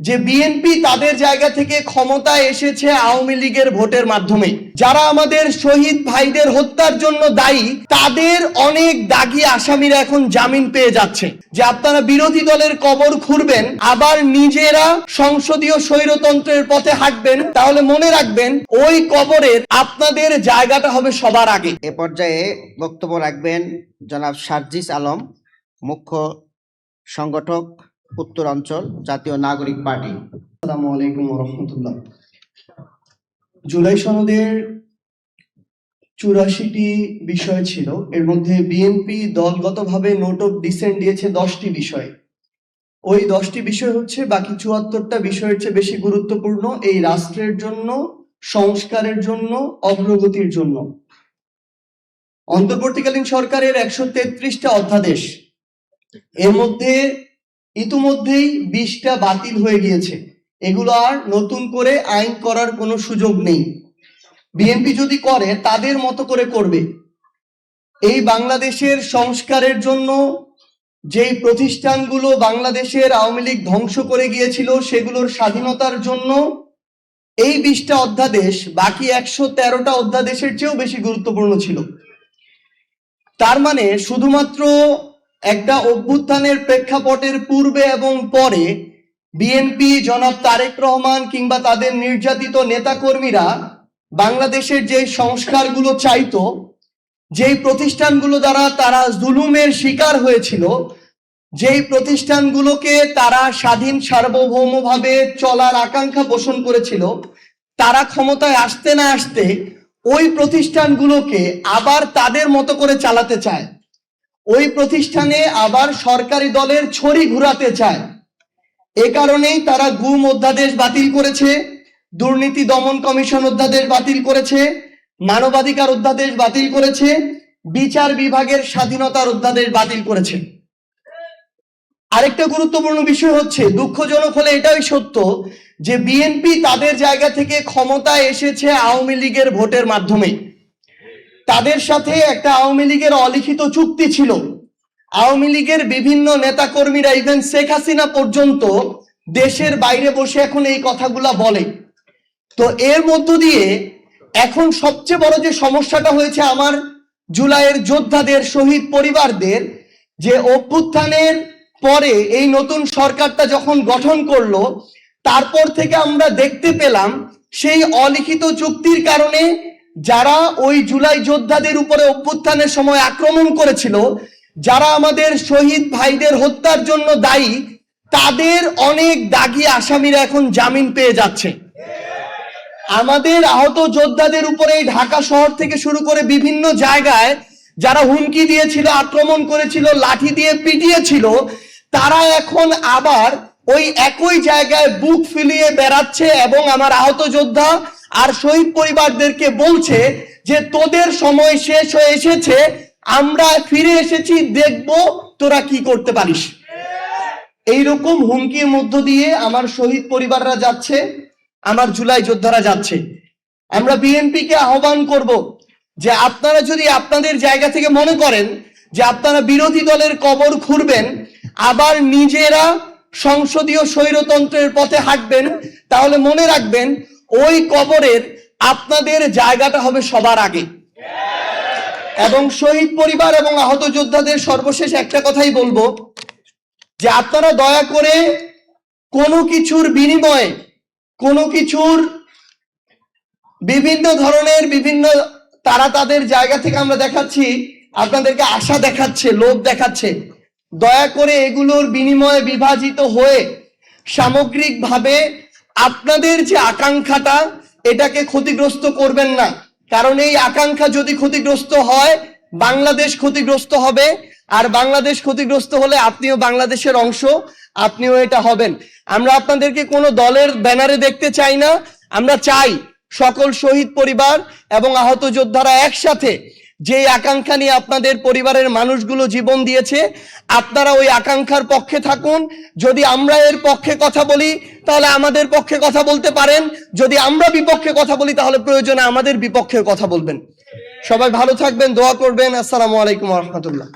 যে বিএনপি তাদের জায়গা থেকে ক্ষমতায় এসেছে আওয়ামী লীগের ভোটের মাধ্যমে। যারা আমাদের শহীদ ভাইদের হত্যার জন্য দায়ী, তাদের অনেক দাগী আসামিরা এখন জামিন পেয়ে যাচ্ছে। যে আপনারা বিরোধী দলের কবর খুঁড়বেন, আবার নিজেরা সংসদীয় স্বৈরতন্ত্রের পথে হাঁটবেন, তাহলে মনে রাখবেন ওই কবরের আপনাদের জায়গাটা হবে সবার আগে। এ পর্যায়ে বক্তব্য রাখবেন জনাব সার্জিস আলম, মুখ্য সংগঠক, উত্তরাঞ্চল জাতীয় নাগরিক পার্টি। আসসালামু আলাইকুম ওয়া রাহমাতুল্লাহ। জুলাই সনদের 84টি বিষয় ছিল, এর মধ্যে বিএনপি দলগতভাবে নোট অফ ডিসেন্ট দিয়েছে 10টি বিষয়। ওই 10টি বিষয় হচ্ছে বাকি 74টা বিষয়ের চেয়ে বেশি গুরুত্বপূর্ণ এই রাষ্ট্রের জন্য, সংস্কারের জন্য, অগ্রগতির জন্য। অন্তর্বর্তীকালীন সরকারের 133টা অধ্যাদেশ, এর মধ্যে ইতিমধ্যেই 20টা বাতিল হয়ে গিয়েছে। এগুলো আর নতুন করে আইন করার কোনো সুযোগ নেই। বিএনপি যদি করে তাদের মতো করে করবে। এই বাংলাদেশের সংস্কারের জন্য যেই প্রতিষ্ঠানগুলো বাংলাদেশের আওয়ামী লীগ ধ্বংস করে গিয়েছিল, সেগুলোর স্বাধীনতার জন্য এই 20টা অধ্যাদেশ বাকি 113টা অধ্যাদেশের চেয়েও বেশি গুরুত্বপূর্ণ ছিল। তার মানে শুধুমাত্র একটা অভ্যুত্থানের প্রেক্ষাপটের পূর্বে এবং পরে বিএনপি, জনাব তারেক রহমান কিংবা তাদের নির্যাতিত নেতাকর্মীরা বাংলাদেশের যে সংস্কারগুলো চাইতো, যেই প্রতিষ্ঠানগুলো দ্বারা তারা জুলুমের শিকার হয়েছিল, যেই প্রতিষ্ঠানগুলোকে তারা স্বাধীন সার্বভৌমভাবে চলার আকাঙ্ক্ষা পোষণ করেছিল, তারা ক্ষমতায় আসতে না আসতে ওই প্রতিষ্ঠানগুলোকে আবার তাদের মতো করে চালাতে চায়। ওই প্রতিষ্ঠানে আবার সরকারি দলের ছড়ি ঘুরাতে চায়। এ কারণেই তারা গুম অধ্যাদেশ বাতিল করেছে, দুর্নীতি দমন কমিশন অধ্যাদেশ বাতিল করেছে, মানবাধিকার অধ্যাদেশ বাতিল করেছে, বিচার বিভাগের স্বাধীনতার অধ্যাদেশ বাতিল করেছে। আরেকটা গুরুত্বপূর্ণ বিষয় হচ্ছে, দুঃখজনক হলে এটাই সত্য, যে বিএনপি তাদের জায়গা থেকে ক্ষমতায় এসেছে আওয়ামী লীগের ভোটের মাধ্যমে। তাদের সাথে একটা আওয়ামী লীগের অলিখিত চুক্তি ছিল। আওয়ামী লীগের বিভিন্ন নেতাকর্মীরা, ইভেন শেখ হাসিনা পর্যন্ত দেশের বাইরে বসে এখন এই কথাগুলা বলে। তো এর মধ্য দিয়ে এখন সবচেয়ে বড় যে সমস্যাটা হয়েছে আমার জুলাইয়ের যোদ্ধাদের, শহীদ পরিবারদের, যে অভ্যুত্থানের পরে এই নতুন সরকারটা যখন গঠন করলো, তারপর থেকে আমরা দেখতে পেলাম সেই অলিখিত চুক্তির কারণে যারা ওই জুলাই যোদ্ধাদের উপরে অভ্যুত্থানের সময় আক্রমণ করেছিল, যারা আমাদের শহীদ ভাইদের হত্যার জন্য দায়ী, তাদের অনেক দাগী আসামিরা এখন জামিন পেয়ে যাচ্ছে। আমাদের আহত যোদ্ধাদের উপরে ঢাকা শহর থেকে শুরু করে বিভিন্ন জায়গায় যারা হুমকি দিয়েছিল, আক্রমণ করেছিল, লাঠি দিয়ে পিটিয়েছিল, তারা এখন আবার ওই একই জায়গায় বুক ফুলিয়ে বেড়াচ্ছে এবং আমার আহত যোদ্ধা আর শহীদ পরিবারদেরকে বলছে যে তোদের সময় শেষ হয়ে এসেছে, আমরা ফিরে এসেছি, দেখব তোরা কি করতে পারিস। এইরকম হুমকির মধ্য দিয়ে আমার শহীদ পরিবাররা যাচ্ছে, আমার জুলাই যোদ্ধারা যাচ্ছে। আমরা বিএনপিকে আহ্বান করব যে আপনারা যদি আপনাদের জায়গা থেকে মনে করেন যে আপনারা বিরোধী দলের কবর খুঁড়বেন, আবার নিজেরা সংসদীয় স্বৈরতন্ত্রের পথে হাঁটবেন, তাহলে মনে রাখবেন ওই কবরের আপনাদের জায়গাটা হবে সবার আগে। এবং শহীদ পরিবার এবং আহত যোদ্ধাদের সর্বশেষ একটা কথাই বলবো, যে আপনারা দয়া করে কোনো কিছুর বিনিময়ে, কোনো কিছুর বিভিন্ন ধরনের তারা তাদের জায়গা থেকে আমরা দেখাচ্ছি, আপনাদেরকে আশা দেখাচ্ছে, লোভ দেখাচ্ছে, দয়া করে এগুলোর বিনিময়ে বিভাজিত হয়ে সামগ্রিকভাবে আপনাদের যে আকাঙ্ক্ষাটা, এটাকে ক্ষতিগ্রস্ত করবেন না। কারণ এই আকাঙ্ক্ষা যদি ক্ষতিগ্রস্ত হয়, বাংলাদেশ ক্ষতিগ্রস্ত হবে, আর বাংলাদেশ ক্ষতিগ্রস্ত হলে আপনিও বাংলাদেশের অংশ, আপনিও এটা হবেন। আমরা আপনাদেরকে কোনো দলের ব্যানারে দেখতে চাই না। আমরা চাই সকল শহীদ পরিবার এবং আহত যোদ্ধারা একসাথে যে আকাঙ্ক্ষা নিয়ে আপনাদের পরিবারের মানুষগুলো জীবন দিয়েছে, আপনারা ওই আকাঙ্ক্ষার পক্ষে থাকুন। যদি আমরা এর পক্ষে কথা বলি তাহলে আমাদের পক্ষে কথা বলতে পারেন, যদি আমরা বিপক্ষে কথা বলি তাহলে প্রয়োজনে আমাদের বিপক্ষে কথা বলবেন। সবাই ভালো থাকবেন, দোয়া করবেন। আসসালামু আলাইকুম ওয়া রাহমাতুল্লাহ।